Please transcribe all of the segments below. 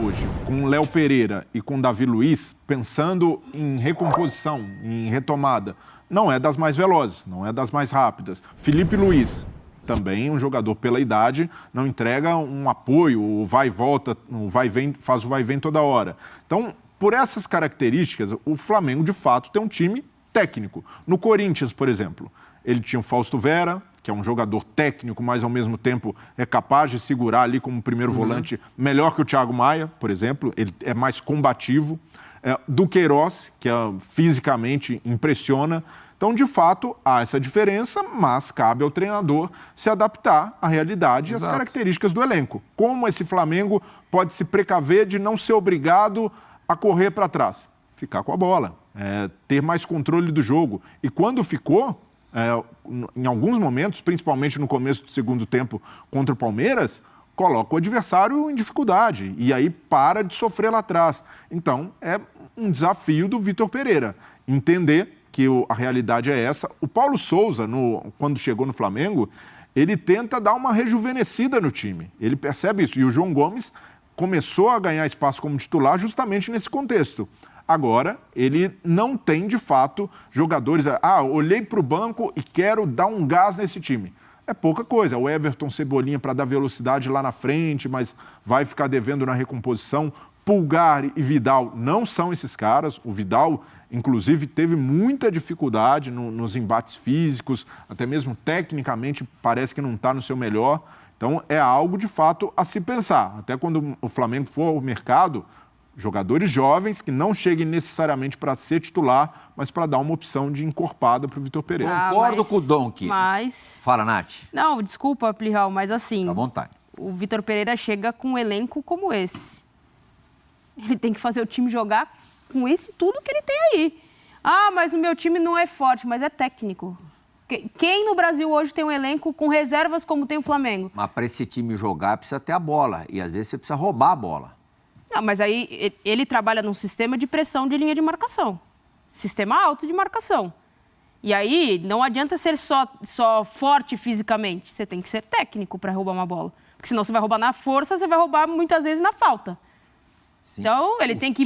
hoje, com Léo Pereira e com Davi Luiz, pensando em recomposição, em retomada, não é das mais velozes, não é das mais rápidas. Felipe Luiz, também um jogador pela idade, não entrega um apoio, o vai e volta, o vai e vem, faz o vai e vem toda hora. Então, por essas características, o Flamengo, de fato, tem um time técnico. No Corinthians, por exemplo, ele tinha o Fausto Vera, que é um jogador técnico, mas ao mesmo tempo é capaz de segurar ali como primeiro volante melhor que o Thiago Maia, por exemplo, ele é mais combativo. Do Queiroz, que fisicamente impressiona. Então, de fato, há essa diferença, mas cabe ao treinador se adaptar à realidade e às características do elenco. Como esse Flamengo pode se precaver de não ser obrigado a correr para trás? Ficar com a bola, ter mais controle do jogo. E quando ficou, em alguns momentos, principalmente no começo do segundo tempo contra o Palmeiras, coloca o adversário em dificuldade e aí para de sofrer lá atrás. Então, é um desafio do Vitor Pereira entender que a realidade é essa. O Paulo Souza, quando chegou no Flamengo, ele tenta dar uma rejuvenescida no time. Ele percebe isso. E o João Gomes começou a ganhar espaço como titular justamente nesse contexto. Agora, ele não tem, de fato, jogadores... olhei para o banco e quero dar um gás nesse time. É pouca coisa. O Everton Cebolinha para dar velocidade lá na frente, mas vai ficar devendo na recomposição. Pulgar e Vidal não são esses caras. O Vidal, inclusive, teve muita dificuldade nos embates físicos, até mesmo tecnicamente parece que não está no seu melhor. Então, é algo, de fato, a se pensar. Até quando o Flamengo for ao mercado, jogadores jovens que não cheguem necessariamente para ser titular, mas para dar uma opção de encorpada para o Vitor Pereira. Concordo com o Donk. Mas... Fala, Nath. Não, desculpa, Plihal, mas assim... Fica à vontade. O Vitor Pereira chega com um elenco como esse. Ele tem que fazer o time jogar com esse tudo que ele tem aí. Mas o meu time não é forte, mas é técnico. Quem no Brasil hoje tem um elenco com reservas como tem o Flamengo? Mas para esse time jogar precisa ter a bola. E às vezes você precisa roubar a bola. Não, mas aí ele trabalha num sistema de pressão de linha de marcação. Sistema alto de marcação. E aí não adianta ser só forte fisicamente. Você tem que ser técnico para roubar uma bola. Porque senão você vai roubar na força, você vai roubar muitas vezes na falta. Sim. Então ele tem que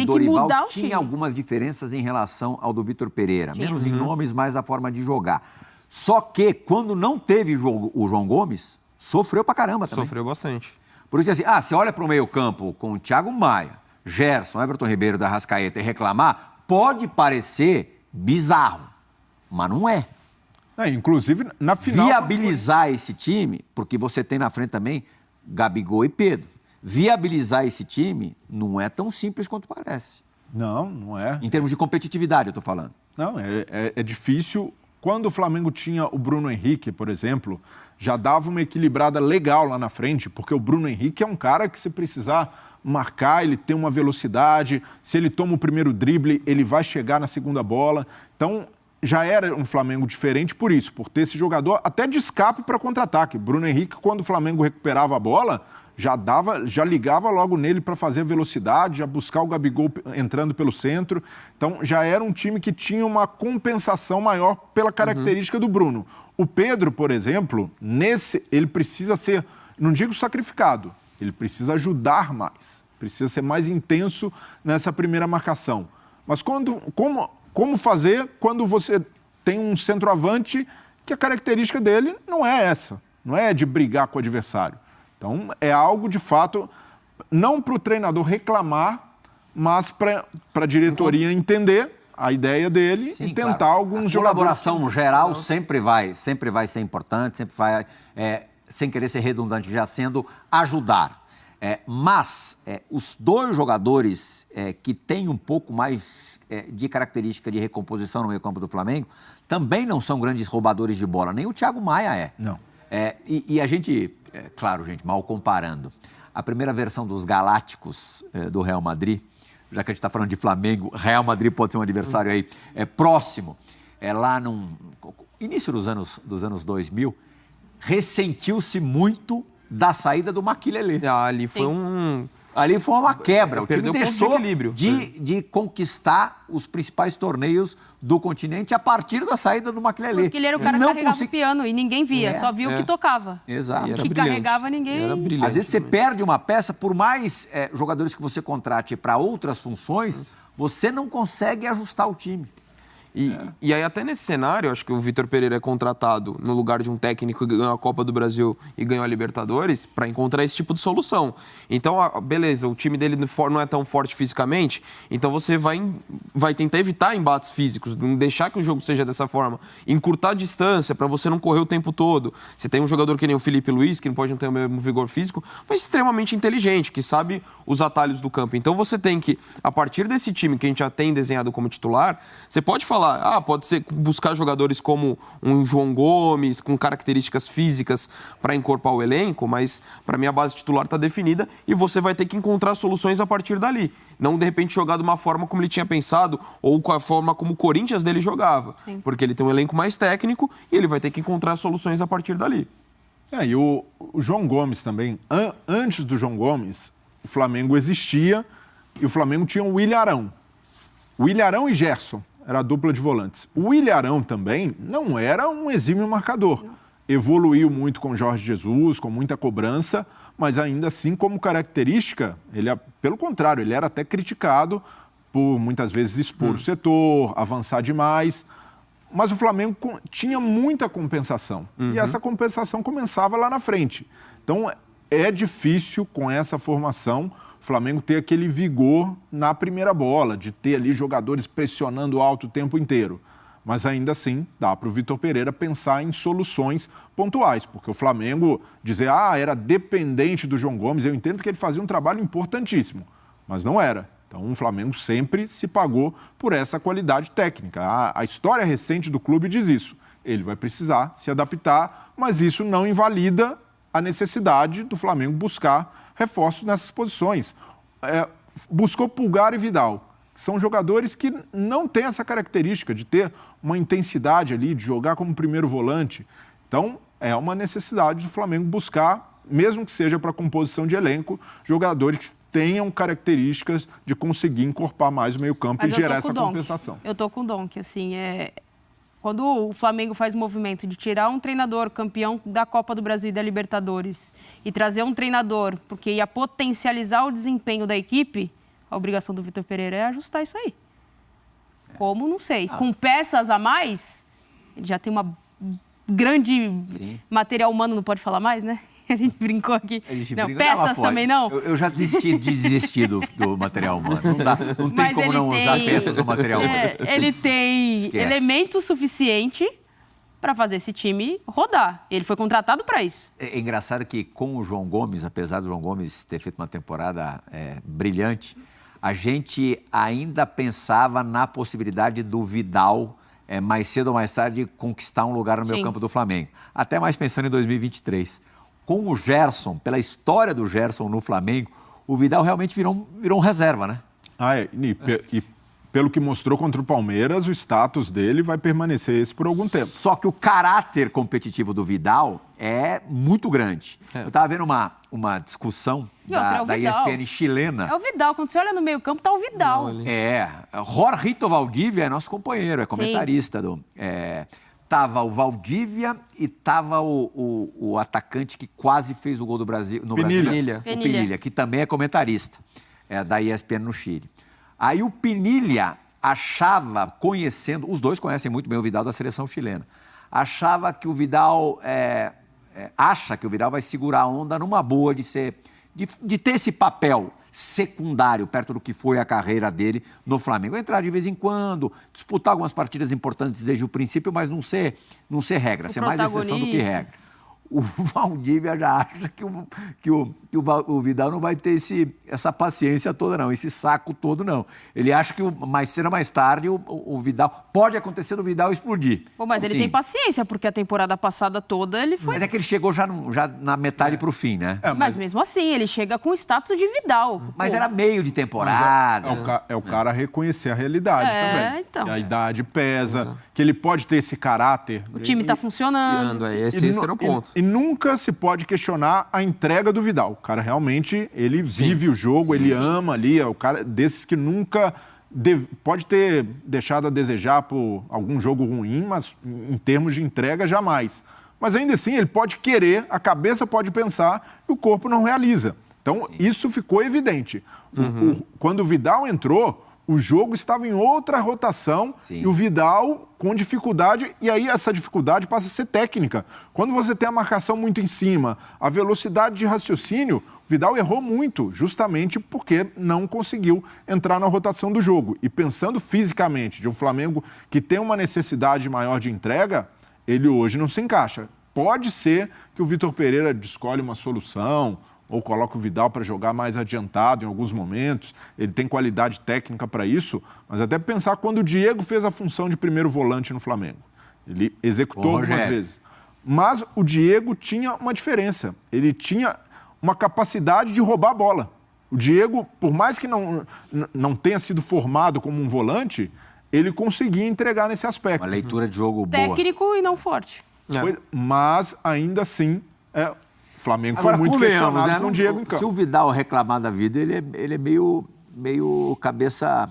Dorival mudar o time. Tinha algumas diferenças em relação ao do Vitor Pereira. Menos em nomes, mais a forma de jogar. Só que quando não teve o João Gomes, sofreu pra caramba também. Sofreu bastante. Por isso, assim, você olha para o meio-campo com o Thiago Maia, Gerson, Everton Ribeiro, da Arrascaeta e reclamar, pode parecer bizarro, mas não é. Inclusive, na final... Viabilizar esse time, porque você tem na frente também Gabigol e Pedro. Viabilizar esse time não é tão simples quanto parece. Não é. Em termos de competitividade, eu estou falando. Não, é difícil. Quando o Flamengo tinha o Bruno Henrique, por exemplo, já dava uma equilibrada legal lá na frente, porque o Bruno Henrique é um cara que, se precisar marcar, ele tem uma velocidade, se ele toma o primeiro drible, ele vai chegar na segunda bola. Então, já era um Flamengo diferente por isso, por ter esse jogador até de escape para contra-ataque. Bruno Henrique, quando o Flamengo recuperava a bola, já ligava logo nele para fazer a velocidade, já buscar o Gabigol entrando pelo centro. Então, já era um time que tinha uma compensação maior pela característica do Bruno. O Pedro, por exemplo, ele precisa ser, não digo sacrificado, ele precisa ajudar mais, precisa ser mais intenso nessa primeira marcação. Mas como fazer quando você tem um centroavante que a característica dele não é essa, não é de brigar com o adversário. Então, é algo, de fato, não para o treinador reclamar, mas para a diretoria entender a ideia dele. Sim, e tentar, claro, alguns jogadores... A colaboração geral sempre vai ser importante, sempre vai, sem querer ser redundante, já sendo ajudar. Mas os dois jogadores que têm um pouco mais de característica de recomposição no meio-campo do Flamengo também não são grandes roubadores de bola. Nem o Thiago Maia é. Não. E a gente, claro, gente, mal comparando, a primeira versão dos Galácticos do Real Madrid, já que a gente está falando de Flamengo, Real Madrid pode ser um adversário aí próximo, lá no início dos anos 2000, ressentiu-se muito da saída do Maquilele. Ali foi Ali foi uma quebra. O time Perdeu o ponto de deixou equilíbrio. de conquistar os principais torneios do continente a partir da saída do Makelele. Porque ele era o cara que carregava o piano e ninguém via, só via o que tocava. Exato. E era que brilhante. carregava ninguém. Era brilhante. Às vezes você perde uma peça, por mais jogadores que você contrate para outras funções, você não consegue ajustar o time. E aí, até nesse cenário, acho que o Vitor Pereira é contratado no lugar de um técnico que ganhou a Copa do Brasil e ganhou a Libertadores para encontrar esse tipo de solução. Então, beleza, o time dele não é tão forte fisicamente, então você vai tentar evitar embates físicos, não deixar que o jogo seja dessa forma, encurtar a distância para você não correr o tempo todo. Você tem um jogador que nem o Filipe Luís, que não pode não ter o mesmo vigor físico, mas extremamente inteligente, que sabe os atalhos do campo. Então, você tem que, a partir desse time que a gente já tem desenhado como titular, você pode falar, pode ser buscar jogadores como um João Gomes, com características físicas para encorpar o elenco, mas para mim a base titular está definida e você vai ter que encontrar soluções a partir dali. Não, de repente, jogar de uma forma como ele tinha pensado ou com a forma como o Corinthians dele jogava. Sim. Porque ele tem um elenco mais técnico e ele vai ter que encontrar soluções a partir dali. E o João Gomes também, antes do João Gomes, o Flamengo existia e o Flamengo tinha o Ilharão. O Ilharão e Gerson. Era a dupla de volantes. O Ilharão também não era um exímio marcador. Evoluiu muito com Jorge Jesus, com muita cobrança, mas ainda assim, como característica, pelo contrário, ele era até criticado por muitas vezes expor o setor, avançar demais. Mas o Flamengo tinha muita compensação. E essa compensação começava lá na frente. Então, é difícil com essa formação o Flamengo ter aquele vigor na primeira bola, de ter ali jogadores pressionando alto o tempo inteiro. Mas ainda assim, dá para o Vitor Pereira pensar em soluções pontuais, porque o Flamengo dizer, era dependente do João Gomes, eu entendo que ele fazia um trabalho importantíssimo, mas não era. Então o Flamengo sempre se pagou por essa qualidade técnica. A história recente do clube diz isso. Ele vai precisar se adaptar, mas isso não invalida a necessidade do Flamengo buscar reforços nessas posições. Buscou Pulgar e Vidal. São jogadores que não têm essa característica de ter uma intensidade ali, de jogar como primeiro volante. Então, é uma necessidade do Flamengo buscar, mesmo que seja para composição de elenco, jogadores que tenham características de conseguir encorpar mais o meio-campo e gerar essa compensação. Eu tô com o Donk, assim, Quando o Flamengo faz o movimento de tirar um treinador campeão da Copa do Brasil e da Libertadores e trazer um treinador porque ia potencializar o desempenho da equipe, a obrigação do Vitor Pereira é ajustar isso aí. Como? Não sei. Com peças a mais, ele já tem uma grande material humano, não pode falar mais, né? A gente brincou aqui. Peças também não? Eu já desisti do material humano. Não tem como não usar peças do material humano. Ele tem elemento suficiente para fazer esse time rodar. Ele foi contratado para isso. É engraçado que com o João Gomes, apesar do João Gomes ter feito uma temporada brilhante, a gente ainda pensava na possibilidade do Vidal, mais cedo ou mais tarde, conquistar um lugar no meio campo do Flamengo. Até mais pensando em 2023. Com o Gerson, pela história do Gerson no Flamengo, o Vidal realmente virou um reserva, né? E pelo que mostrou contra o Palmeiras, o status dele vai permanecer esse por algum tempo. Só que o caráter competitivo do Vidal é muito grande. Eu estava vendo uma discussão da ESPN chilena. É o Vidal. Quando você olha no meio campo, tá o Vidal. Jorgito Valdívia é nosso companheiro, é comentarista do... Tava o Valdívia e tava o atacante que quase fez o gol do Brasil no Brasil. O Pinilha, que também é comentarista da ESPN no Chile. Aí o Pinilha achava, conhecendo, os dois conhecem muito bem o Vidal da seleção chilena, achava que o Vidal, acha que o Vidal vai segurar a onda numa boa de ter esse papel secundário perto do que foi a carreira dele no Flamengo. Entrar de vez em quando, disputar algumas partidas importantes desde o princípio, mas não ser regra, ser mais exceção do que regra. O Valdívia já acha que o Vidal não vai ter essa paciência toda, não, esse saco todo, não. Ele acha que mais cedo ou mais tarde o Vidal... Pode acontecer do Vidal explodir. Mas ele tem paciência, porque a temporada passada toda ele foi... Mas é que ele chegou já na metade pro fim, né? Mas mesmo assim, ele chega com status de Vidal. Mas era meio de temporada. É o cara reconhecer a realidade também. Então. Que a idade pesa, que ele pode ter esse caráter. O time tá funcionando. Esse era o ponto. E nunca se pode questionar a entrega do Vidal. O cara realmente, ele vive o jogo, ele ama ali, é o cara desses que nunca... Pode ter deixado a desejar por algum jogo ruim, mas em termos de entrega, jamais. Mas ainda assim, ele pode querer, a cabeça pode pensar e o corpo não realiza. Então, isso ficou evidente. Quando o Vidal entrou, o jogo estava em outra rotação e o Vidal com dificuldade, e aí essa dificuldade passa a ser técnica. Quando você tem a marcação muito em cima, a velocidade de raciocínio, o Vidal errou muito, justamente porque não conseguiu entrar na rotação do jogo. E pensando fisicamente de um Flamengo que tem uma necessidade maior de entrega, ele hoje não se encaixa. Pode ser que o Vitor Pereira escolha uma solução, ou coloca o Vidal para jogar mais adiantado em alguns momentos, ele tem qualidade técnica para isso, mas até pensar quando o Diego fez a função de primeiro volante no Flamengo. Ele executou algumas vezes. Mas o Diego tinha uma diferença, ele tinha uma capacidade de roubar a bola. O Diego, por mais que não tenha sido formado como um volante, ele conseguia entregar nesse aspecto. Uma leitura de jogo boa. Técnico e não forte. Mas, ainda assim... O Flamengo Agora, foi muito questionado com o Diego em campo. Se o Vidal reclamar da vida, ele é meio cabeça...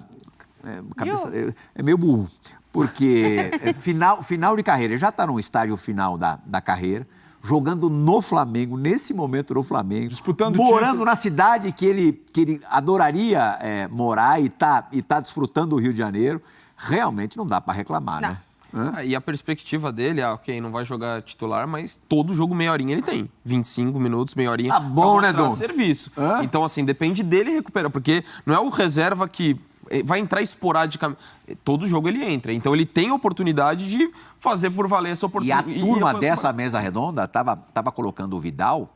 É meio burro. Porque final de carreira, ele já está no estágio final da carreira, jogando no Flamengo, nesse momento no Flamengo, disputando morando na cidade que ele adoraria morar e tá desfrutando do Rio de Janeiro. Realmente não dá para reclamar, né? E a perspectiva dele, ok, não vai jogar titular, mas todo jogo meia horinha ele tem. 25 minutos, meia horinha. Tá bom, né, Dom? Serviço. Então, assim, depende dele recuperar, porque não é o reserva que vai entrar esporadicamente. Todo jogo ele entra. Então, ele tem a oportunidade de fazer por valer essa oportunidade. E a turma dessa mesa redonda tava colocando o Vidal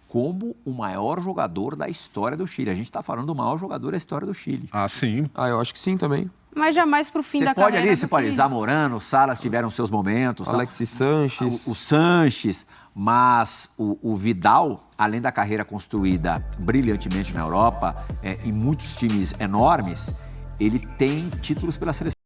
como o maior jogador da história do Chile. A gente está falando do maior jogador da história do Chile. Ah, sim. Eu acho que sim também. Mas jamais pro fim da carreira. Você pode, Zamorano, Salas tiveram seus momentos. Alexis Sanches. O Sanches, mas o Vidal, além da carreira construída brilhantemente na Europa, em muitos times enormes, ele tem títulos pela seleção.